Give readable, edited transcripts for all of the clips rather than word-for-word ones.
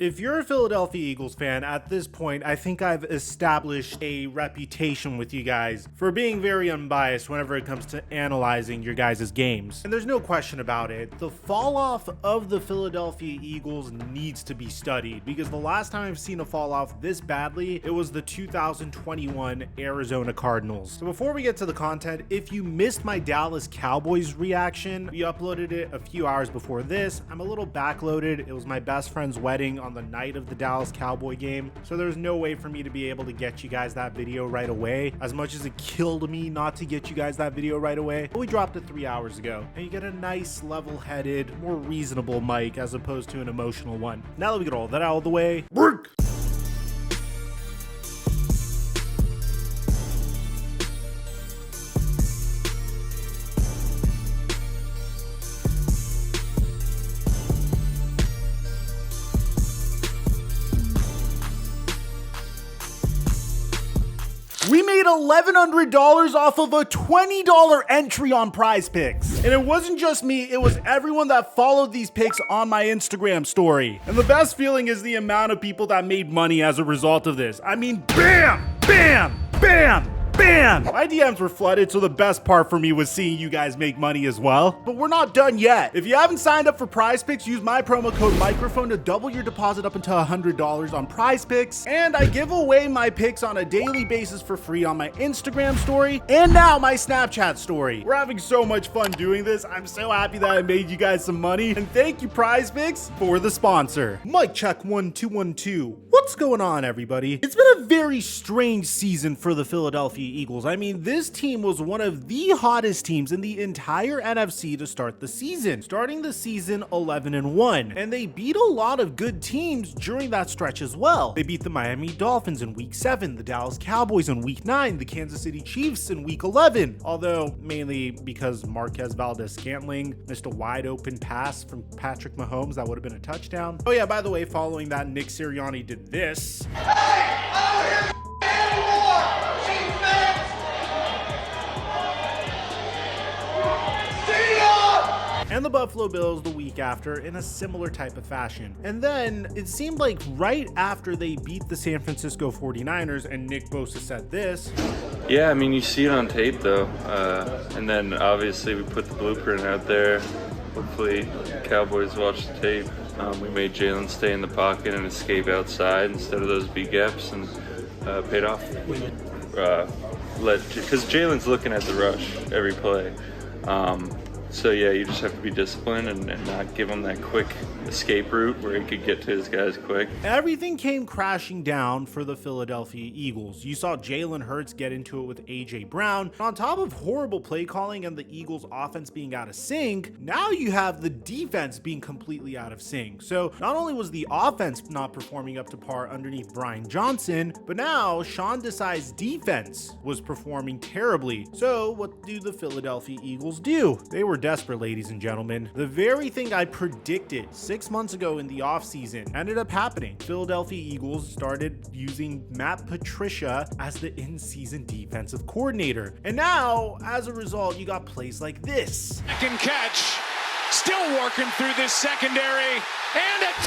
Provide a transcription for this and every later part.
If you're a Philadelphia Eagles fan, at this point, I think I've established a reputation with you guys for being very unbiased whenever it comes to analyzing your guys' games. And there's no question about it. The fall off of the Philadelphia Eagles needs to be studied, because the last time I've seen a fall off this badly, it was the 2021 Arizona Cardinals. So before we get to the content, if you missed my Dallas Cowboys reaction, we uploaded it a few hours before this. I'm a little backloaded. It was my best friend's wedding on the night of the Dallas Cowboy game, so there's no way for me to be able to get you guys that video right away, as much as it killed me not to get you guys that video right away. But we dropped it 3 hours ago, and you get a nice level-headed, more reasonable mic as opposed to an emotional one. Now that we get all that out of the way, work! We made $1,100 off of a $20 entry on Prize Picks. And it wasn't just me, it was everyone that followed these picks on my Instagram story. And the best feeling is the amount of people that made money as a result of this. I mean, bam, bam, bam. Bam! My DMs were flooded, so the best part for me was seeing you guys make money as well. But we're not done yet. If you haven't signed up for Prize Picks, use my promo code microphone to double your deposit up until $100 on Prize Picks. And I give away my picks on a daily basis for free on my Instagram story and now my Snapchat story. We're having so much fun doing this. I'm so happy that I made you guys some money. And thank you, Prize Picks, for the sponsor. Mic check 1 2 1 2. What's going on, everybody? It's been a very strange season for the Philadelphia Eagles. I mean, this team was one of the hottest teams in the entire NFC to start the season, starting the season 11-1, and they beat a lot of good teams during that stretch as well. They beat the Miami Dolphins in week 7, the Dallas Cowboys in week 9, the Kansas City Chiefs in week 11, although mainly because Marquez Valdez-Scantling missed a wide open pass from Patrick Mahomes that would have been a touchdown. Oh yeah, by the way, following that, Nick Sirianni did this. And the Buffalo Bills the week after in a similar type of fashion. And then it seemed like right after they beat the San Francisco 49ers and Nick Bosa said this. Yeah, I mean, you see it on tape though. And then obviously we put the blueprint out there. Hopefully Cowboys watch the tape. We made Jalen stay in the pocket and escape outside instead of those B gaps, and paid off. Because Jalen's looking at the rush every play. So yeah, you just have to be disciplined and not give him that quick escape route where he could get to his guys quick. Everything came crashing down for the Philadelphia Eagles. You saw Jalen Hurts get into it with A.J. Brown. On top of horrible play calling and the Eagles offense being out of sync, now you have the defense being completely out of sync. So not only was the offense not performing up to par underneath Brian Johnson, but now Sean Desai's defense was performing terribly. So what do the Philadelphia Eagles do? They were desperate, ladies and gentlemen. The very thing I predicted 6 months ago in the offseason ended up happening. Philadelphia Eagles started using Matt Patricia as the in-season defensive coordinator. And now, as a result, you got plays like this. Second catch, still working through this secondary.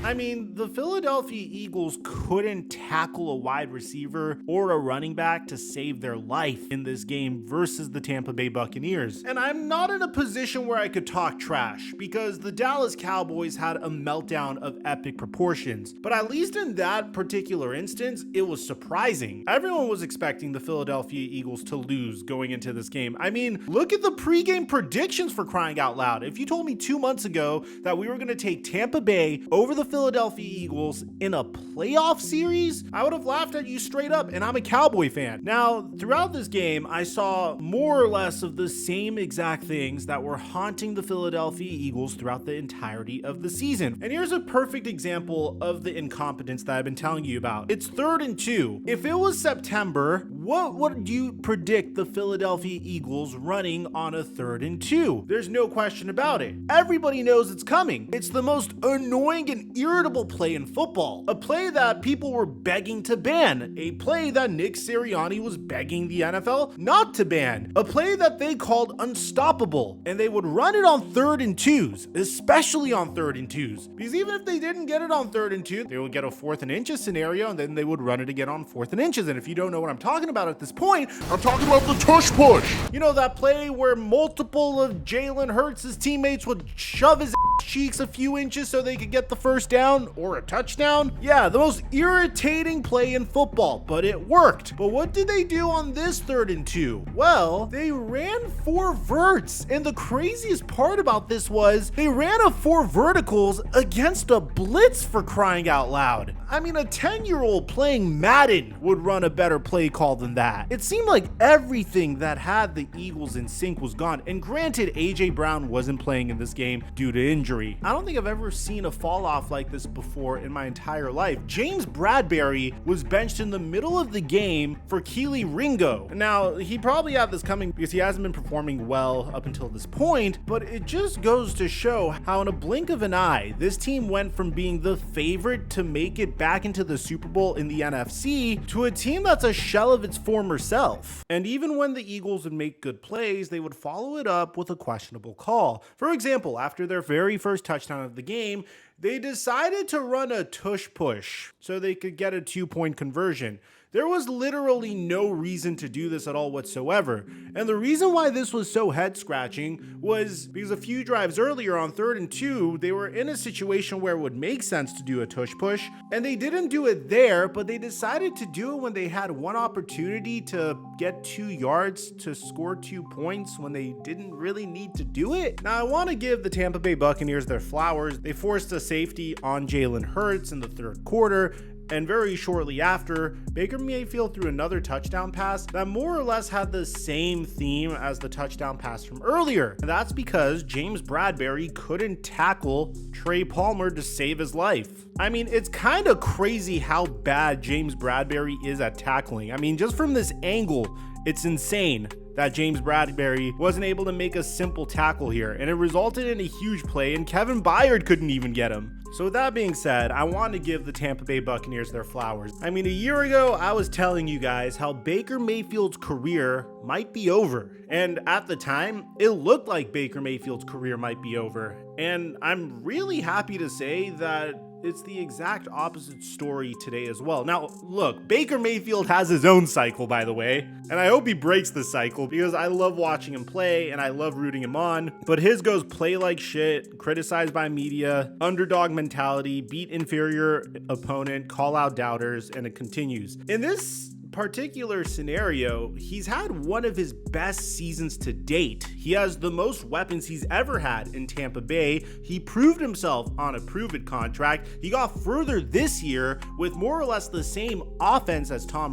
I mean, the Philadelphia Eagles couldn't tackle a wide receiver or a running back to save their life in this game versus the Tampa Bay Buccaneers. And I'm not in a position where I could talk trash, because the Dallas Cowboys had a meltdown of epic proportions. But at least in that particular instance, it was surprising. Everyone was expecting the Philadelphia Eagles to lose going into this game. I mean, look at the pregame predictions, for crying out loud. If you told me 2 months ago that we were going to take Tampa Bay over the Philadelphia Eagles in a playoff series, I would have laughed at you straight up, and I'm a Cowboy fan. Now, throughout this game, I saw more or less of the same exact things that were haunting the Philadelphia Eagles throughout the entirety of the season. And here's a perfect example of the incompetence that I've been telling you about. It's 3rd and 2. If it was September, what would you predict the Philadelphia Eagles running on a 3rd and 2? There's no question about it. Every everybody knows it's coming. It's the most annoying and irritable play in football. A play that people were begging to ban. A play that Nick Sirianni was begging the NFL not to ban. A play that they called unstoppable. And they would run it on 3rd and 2s, especially on 3rd and 2s. Because even if they didn't get it on 3rd and 2, they would get a 4th and inches scenario, and then they would run it again on 4th and inches. And if you don't know what I'm talking about at this point, I'm talking about the tush push. you know that play where multiple of Jalen Hurts' teammates would shove his cheeks a few inches so they could get the first down or a touchdown? Yeah, the most irritating play in football, but it worked. But what did they do on this 3rd and 2? Well, they ran 4 verts, and the craziest part about this was they ran a 4 verticals against a blitz, for crying out loud. I mean, a 10-year-old playing Madden would run a better play call than that. It seemed like everything that had the Eagles in sync was gone, and granted, AJ Brown wasn't playing in this game due to injury. I don't think I've ever seen a fall off like this before in my entire life. James Bradbury was benched in the middle of the game for Keely Ringo. Now, he probably had this coming because he hasn't been performing well up until this point, but it just goes to show how in a blink of an eye, this team went from being the favorite to make it back into the Super Bowl in the NFC to a team that's a shell of its former self. And even when the Eagles would make good plays, they would follow it up with a questionable call. For example, after their very first touchdown of the game, they decided to run a tush push so they could get a 2-point conversion. There was literally no reason to do this at all whatsoever. And the reason why this was so head scratching was because a few drives earlier on 3rd and 2, they were in a situation where it would make sense to do a tush push. And they didn't do it there, but they decided to do it when they had one opportunity to get 2 yards to score 2 points when they didn't really need to do it. Now, I want to give the Tampa Bay Buccaneers their flowers. They forced a safety on Jalen Hurts in the 3rd quarter. And very shortly after, Baker Mayfield threw another touchdown pass that more or less had the same theme as the touchdown pass from earlier. And that's because James Bradbury couldn't tackle Trey Palmer to save his life. I mean, it's kind of crazy how bad James Bradbury is at tackling. I mean, just from this angle, it's insane that James Bradbury wasn't able to make a simple tackle here, and it resulted in a huge play, and Kevin Byard couldn't even get him. So with that being said, I want to give the Tampa Bay Buccaneers their flowers. I mean, a year ago, I was telling you guys how Baker Mayfield's career might be over. And at the time, it looked like Baker Mayfield's career might be over. And I'm really happy to say that it's the exact opposite story today as well. Now, look, Baker Mayfield has his own cycle, by the way, and I hope he breaks the cycle because I love watching him play and I love rooting him on. But his goes play like shit, criticized by media, underdog mentality, beat inferior opponent, call out doubters, and it continues. In this particular scenario, he's had one of his best seasons to date. He has the most weapons he's ever had in Tampa Bay. He proved himself on a prove it contract. He got further this year with more or less the same offense as Tom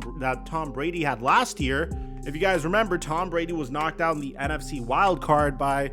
Brady had last year. If you guys remember, Tom Brady was knocked out in the NFC wild card by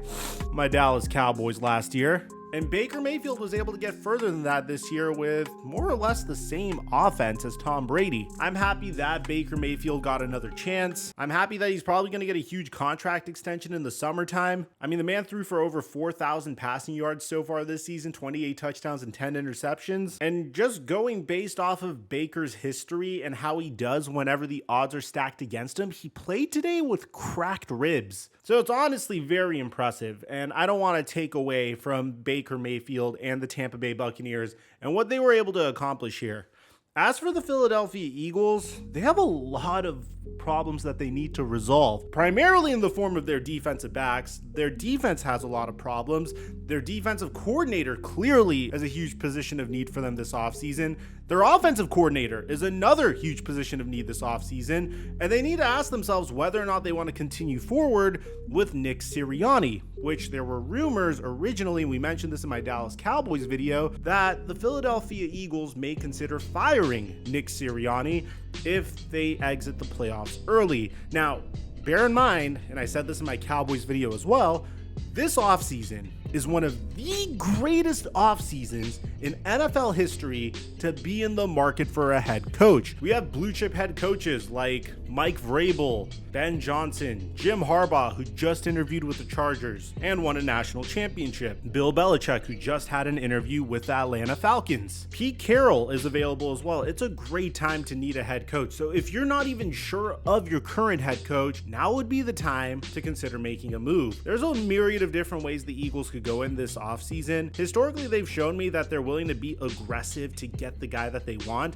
my Dallas Cowboys last year. And Baker Mayfield was able to get further than that this year with more or less the same offense as Tom Brady. I'm happy that Baker Mayfield got another chance. I'm happy that he's probably going to get a huge contract extension in the summertime. I mean, the man threw for over 4,000 passing yards so far this season, 28 touchdowns and 10 interceptions. And just going based off of Baker's history and how he does whenever the odds are stacked against him, he played today with cracked ribs. So it's honestly very impressive, and I don't want to take away from Baker Mayfield and the Tampa Bay Buccaneers and what they were able to accomplish here. As for the Philadelphia Eagles, they have a lot of problems that they need to resolve, primarily in the form of their defensive backs. Their defense has a lot of problems. Their defensive coordinator clearly is a huge position of need for them this offseason. Their offensive coordinator is another huge position of need this offseason, and they need to ask themselves whether or not they want to continue forward with Nick Sirianni, which there were rumors originally, we mentioned this in my Dallas Cowboys video, that the Philadelphia Eagles may consider firing Nick Sirianni if they exit the playoffs early. Now, bear in mind, and I said this in my Cowboys video as well, this offseason, is one of the greatest off seasons in NFL history to be in the market for a head coach. We have blue chip head coaches like Mike Vrabel, Ben Johnson, Jim Harbaugh, who just interviewed with the Chargers and won a national championship, Bill Belichick, who just had an interview with the Atlanta Falcons. Pete Carroll is available as well. It's a great time to need a head coach. So if you're not even sure of your current head coach, now would be the time to consider making a move. There's a myriad of different ways the Eagles could go in this offseason. Historically, they've shown me that they're willing to be aggressive to get the guy that they want,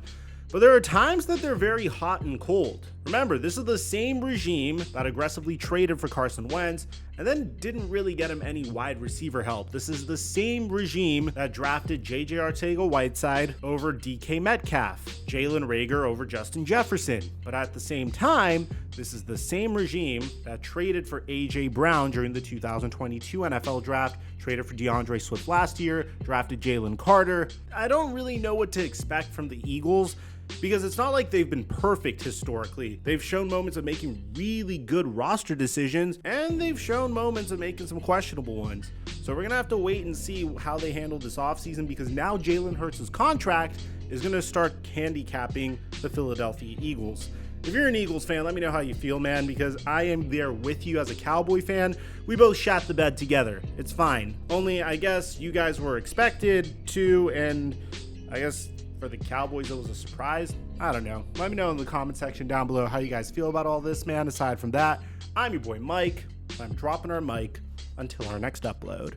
but there are times that they're very hot and cold. Remember, this is the same regime that aggressively traded for Carson Wentz and then didn't really get him any wide receiver help. This is the same regime that drafted J.J. Arcega-Whiteside over DK Metcalf, Jalen Reagor over Justin Jefferson. But at the same time, this is the same regime that traded for A.J. Brown during the 2022 NFL draft, traded for DeAndre Swift last year, drafted Jalen Carter. I don't really know what to expect from the Eagles, because it's not like they've been perfect historically. They've shown moments of making really good roster decisions, and they've shown moments of making some questionable ones. So we're gonna have to wait and see how they handle this offseason, because now Jalen Hurts' contract is gonna start handicapping the Philadelphia Eagles. If you're an Eagles fan, let me know how you feel, man, because I am there with you as a Cowboy fan. We both shat the bed together. It's fine. Only, I guess, you guys were expected to, and I guess for the Cowboys, it was a surprise. I don't know. Let me know in the comment section down below how you guys feel about all this, man. Aside from that, I'm your boy Mike. I'm dropping our mic until our next upload.